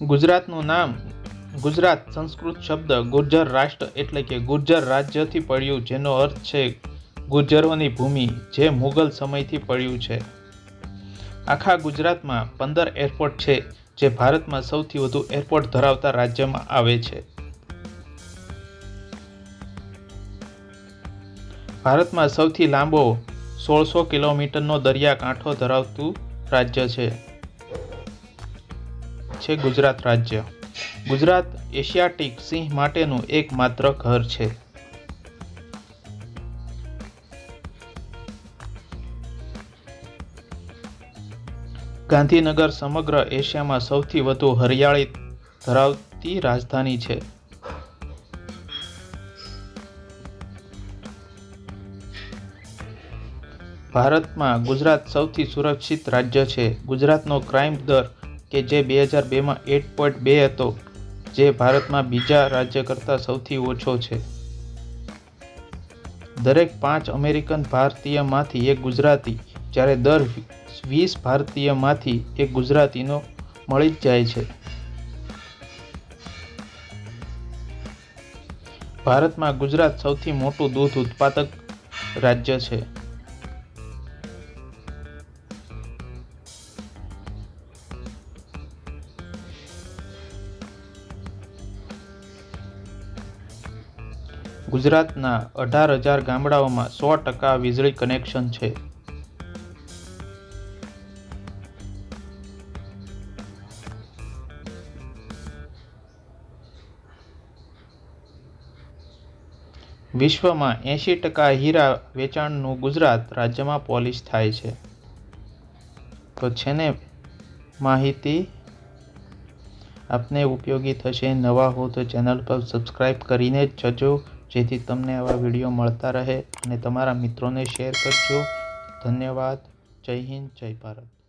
ગુજરાતનું નામ ગુજરાત સંસ્કૃત શબ્દ ગુર્જર રાષ્ટ્ર એટલે કે ગુર્જર રાજ્યથી પડ્યું, જેનો અર્થ છે ગુર્જરોની ભૂમિ, જે મુગલ સમયથી પડ્યું છે. આખા ગુજરાતમાં 15 એરપોર્ટ છે, જે ભારતમાં સૌથી વધુ એરપોર્ટ ધરાવતા રાજ્યમાં આવે છે. ભારતમાં સૌથી લાંબો 1600 કિલોમીટરનો દરિયાકાંઠો ધરાવતું રાજ્ય છે ગુજરાત રાજ્ય. ગુજરાત એશિયાટિક સિંહ માટેનું એકમાત્ર ઘર છે. ગાંધીનગર સમગ્ર એશિયામાં સૌથી વધુ હરિયાળી ધરાવતી રાજધાની છે. ભારતમાં ગુજરાત સૌથી સુરક્ષિત રાજ્ય છે. ગુજરાતનો ક્રાઇમ દર કે જે 2002માં 8.2 હતો, જે ભારતમાં બીજા રાજ્ય કરતાં સૌથી ઓછો છે. દરેક 5 અમેરિકન ભારતીયમાંથી એક ગુજરાતી, જ્યારે દર 20 ભારતીયમાંથી એક ગુજરાતીનો મળી જ જાય છે. ભારતમાં ગુજરાત સૌથી મોટું દૂધ ઉત્પાદક રાજ્ય છે. ગુજરાતના 18,000 ગામડાઓમાં 100% વીજળી કનેક્શન છે. વિશ્વમાં 80% હીરા વેચાણનું ગુજરાત રાજ્યમાં પોલિશ થાય છે. તો છે ને માહિતી આપને ઉપયોગી થશે. નવા હો તો ચેનલ પર સબસ્ક્રાઈબ કરીને જ જજો, જેથી તમને આવા વિડીયો મળતા રહે, અને તમારા મિત્રોને શેર કરજો. ધન્યવાદ. જય હિન્દ, જય ભારત.